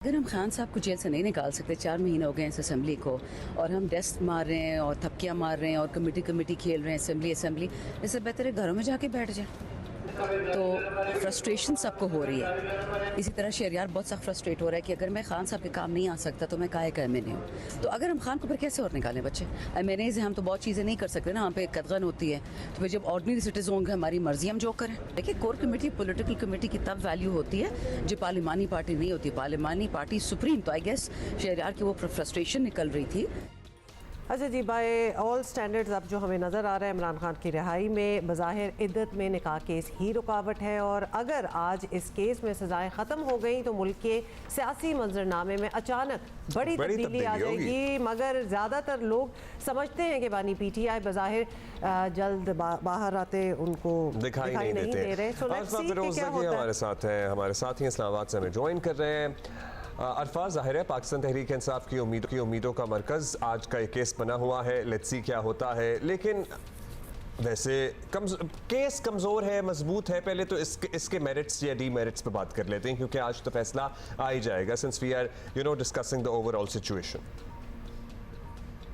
अगर हम खान साहब को जेल से नहीं निकाल सकते, 4 महीने हो गए हैं इस असेंबली को, और हम डेस्क मार रहे हैं और थपकियाँ मार रहे हैं और कमेटी खेल रहे हैं असेंबली, इससे बेहतर है घरों में जाके बैठ जाए। तो फ्रस्ट्रेशन सबको हो रही है। इसी तरह शहरियार बहुत सख्त फ्रस्ट्रेट हो रहा है कि अगर मैं खान साहब के काम नहीं आ सकता तो मैं काहे का एमएनए हूँ। तो अगर हम खान को फिर कैसे और निकालें बच्चे, एमएनए से हम तो बहुत चीज़ें नहीं कर सकते ना, वहाँ पे कदगन होती है। तो फिर जब ऑर्डिनरी सिटीजन होंगे हमारी मर्जी, हम जो करें। देखिए, कोर कमेटी पॉलिटिकल कमेटी की तब वैल्यू होती है जो पार्लिमानी पार्टी नहीं होती। पार्लिमानी पार्टी सुप्रीम, तो आई गेस शहरियार की वो फ्रस्ट्रेशन निकल रही थी। अच्छा जी, बाय ऑल स्टैंडर्ड्स अब जो हमें नज़र आ रहा है इमरान खान की रिहाई में बज़ाहिर इद्दत में निकाह केस ही रुकावट है, और अगर आज इस केस में सज़ाएं ख़त्म हो गई तो मुल्क के सियासी मंजरनामे में अचानक बड़ी तब्दीली आ जाएगी। मगर ज़्यादातर लोग समझते हैं कि बानी पीटीआई बज़ाहिर जल्द बाहर आते उनको दिखाई नहीं दे रहे। हमारे साथ हैं, हमारे साथी इस्लामाबाद से हमें ज्वाइन कर रहे हैं। अरफाज, ज़ाहिर है पाकिस्तान तहरीक इंसाफ की उम्मीदों का मरकज़ आज का एक केस बना हुआ है। लेट्स सी क्या होता है। लेकिन वैसे केस कमज़ोर है, मजबूत है। पहले तो इसके मेरिट्स या डीमेरिट्स पे बात कर लेते हैं, क्योंकि आज तो फैसला आ ही जाएगा, since we are discussing the overall situation.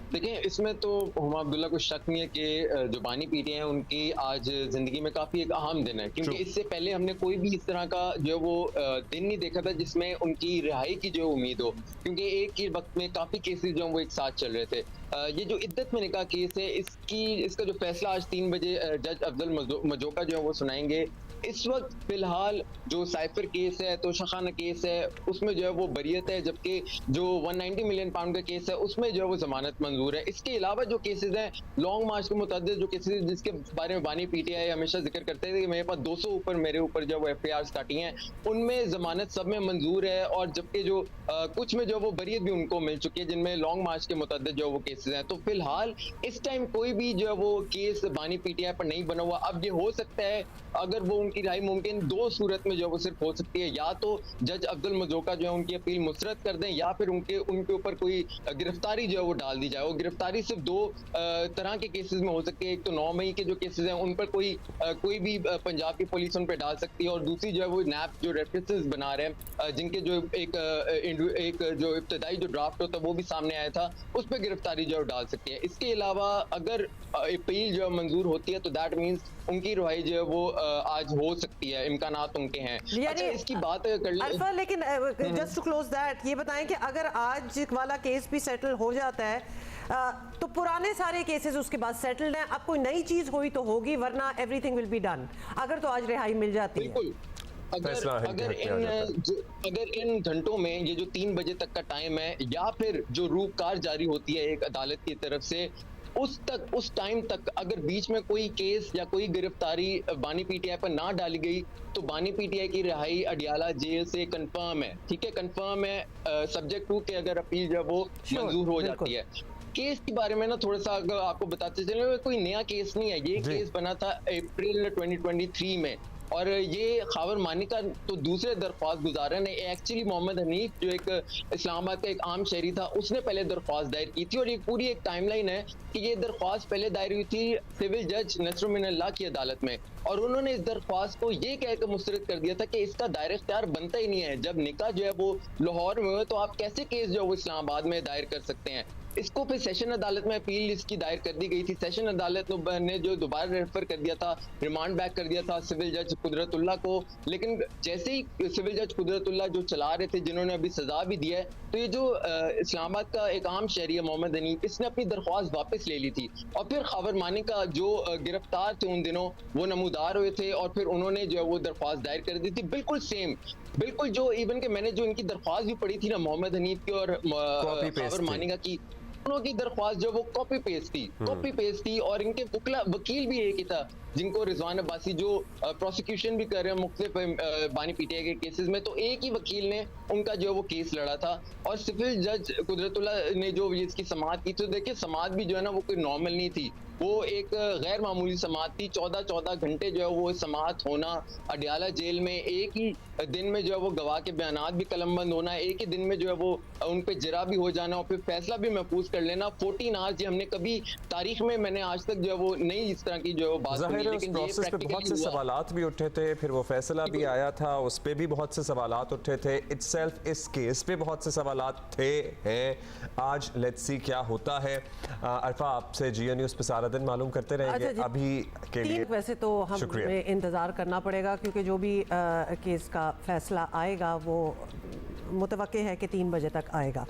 देखिए, इसमें तो हुमा अब्दुल्ला को शक नहीं है कि जो बानी पीटीआई है उनकी आज जिंदगी में काफी एक अहम दिन है, क्योंकि इससे पहले हमने कोई भी इस तरह का जो वो दिन नहीं देखा था जिसमें उनकी रिहाई की जो उम्मीद हो, क्योंकि एक ही वक्त में काफी केसेस जो वो एक साथ चल रहे थे। ये जो इद्दत में निकाह केस है, इसका जो फैसला आज 3 बजे जज अफजल मजोका जो है वो सुनाएंगे। इस वक्त फिलहाल जो साइफर केस है, तोशाखाना केस है, उसमें जो है वो बरियत है, जबकि जो 190 मिलियन पाउंड का केस है उसमें जो है वो जमानत मंजूर है। इसके अलावा जो केसेस हैं, लॉन्ग मार्च के मुतअद्दिद जो केसेस जिसके बारे में बानी पीटीआई हमेशा जिक्र करते थे कि मेरे पास 200 ऊपर मेरे ऊपर जो वो एफआईआर काटी हैं, उनमें जमानत सब में मंजूर है, और जबकि जो कुछ में जो वो बरियत भी उनको मिल चुकी है, जिनमें लॉन्ग मार्च के मुतअद्दिद जो वो केसेस हैं। तो फिलहाल इस टाइम कोई भी जो है वो केस बानी पीटीआई पर नहीं बना हुआ। अब ये हो सकता है, अगर वो उनकी राय मुमकिन 2 सूरत में जो वो सिर्फ हो सकती है, या तो जज अब्दुल मजोका जो है उनकी अपील मुस्तरद कर दें, या फिर उनके ऊपर कोई गिरफ्तारी जो है वो डाल दी जाए। वो गिरफ्तारी सिर्फ 2 तरह के केसेस में हो सकती है। एक तो 9 मई के जो केसेस हैं उन पर कोई भी पंजाब की पुलिस उन पर डाल सकती है, और दूसरी जो है वो नैप जो रेफरेंसेस बना रहे हैं, जिनके जो एक जो इब्तदाई जो ड्राफ्ट होता है वो भी सामने आया था, उस पर गिरफ्तारी जो है डाल सकती है। इसके अलावा अगर अपील जो मंजूर होती है तो दैट मीन्स उनकी रिहाई जो है वो आज हो सकती है, इम्कानात उनके हैं। अच्छा, इसकी बात कर लें, लेकिन जस्ट टू क्लोज दैट, ये बताएं कि अगर आज वाला केस भी सेटल हो जाता है तो पुराने सारे केसेस उसके बाद सेटल्ड हैं, अब कोई नई चीज हुई तो होगी, वरना एवरीथिंग विल बी डन अगर तो आज रिहाई मिल जाती है। अगर इन घंटों में ये जो 3 बजे तक का टाइम है, या फिर जो रूकार जारी होती है एक अदालत की तरफ से, उस टाइम तक अगर बीच में कोई केस या कोई गिरफ्तारी बानी पीटीआई पर ना डाली गई तो बानी पीटीआई की रिहाई अडियाला जेल से कंफर्म है। ठीक है, कंफर्म है, सब्जेक्ट टू के अगर अपील जो वो मंजूर हो जाती है। केस के बारे में ना थोड़ा सा अगर आपको बताते चले, कोई नया केस नहीं है। ये केस बना था अप्रैल 2023 में, और ये खावर मानी का तो दूसरे दरख्वास्त गुजारा ने एक्चुअली मोहम्मद हनीफ जो एक इस्लामाबाद का एक आम शहरी था, उसने पहले दरख्वास्त दायर की थी। और ये पूरी एक टाइमलाइन है कि ये दरख्वास्त पहले दायर हुई थी सिविल जज नसरुल मिनल्लाह की अदालत में, और उन्होंने इस दरख्वास्त को ये कहकर मुस्तरद कर दिया था कि इसका दायर इख्तियार बनता ही नहीं है। जब निकाह जो है वो लाहौर में हुआ तो आप कैसे केस जो है वो इस्लामाबाद में दायर कर सकते हैं। इसको फिर सेशन अदालत में अपील इसकी दायर कर दी गई थी। सेशन अदालत ने जो दोबारा रेफर कर दिया था, रिमांड बैक कर दिया था सिविल जज कुदरतुल्लाह को। लेकिन जैसे ही सिविल जज कुदरतुल्लाह जो चला रहे थे, जिन्होंने अभी सजा भी दिया है, तो ये जो इस्लामाबाद का एक आम शहरी है मोहम्मद हनीफ, इसने अपनी दरख्वास्त वापस ले ली थी। और फिर खावर मानी का जो गिरफ्तार थे उन दिनों, वो नमूदार हुए थे, और फिर उन्होंने जो है वो दरख्वास्त दायर कर दी थी, बिल्कुल सेम, बिल्कुल जो इवन के मैंने जो इनकी दरख्वास्त भी पढ़ी थी ना, मोहम्मद हनीफ की और खावर मानी की, दोनों की दरख्वास्त जो वो कॉपी पेस्ट थी। और इनके वकील भी एक ही था, जिनको रिजवान अब्बासी जो प्रोसिक्यूशन भी कर रहे हैं मुख्तलिफ बानी पीटीआई के केसेस में, तो एक ही वकील ने उनका जो वो केस लड़ा था। और सिविल जज कुदरतुल्लाह ने जो इसकी समाअत की, तो देखिए समाअत भी जो है ना वो कोई नॉर्मल नहीं थी। वो एक गैर मामूली समाअत थी। 14 घंटे जो है वो समाअत होना, अडयाला जेल में एक ही दिन में जो है वो गवाह के बयानात भी कलमबंद होना, एक ही दिन में जो है वो उन पे जरा भी हो जाना और फिर फैसला भी महफूज कर लेना। 14 आवर्स ये हमने कभी तारीख में, मैंने आज तक जो है वो नहीं इस तरह की जो है वो बात सुनी, लेकिन ये प्रोसेस पे बहुत से प्रैक्टिकली हुआ। सवालात भी उठे थे, फिर वो फैसला भी आया था, उस पे भी बहुत से सवालात उठे थे। इटसेल्फ इस केस पे बहुत से सवालात थे, हैं। आज लेट्स सी क्या होता है। अरफा, आपसे जियो न्यूज़ पे सारा दिन मालूम करते रहेंगे। अच्छा जी, अभी के लिए वैसे तो हमें इंतज़ार करना पड़ेगा क्योंकि जो भी केस का फैसला आएगा वो मुतवक्के है कि 3 बजे तक आएगा।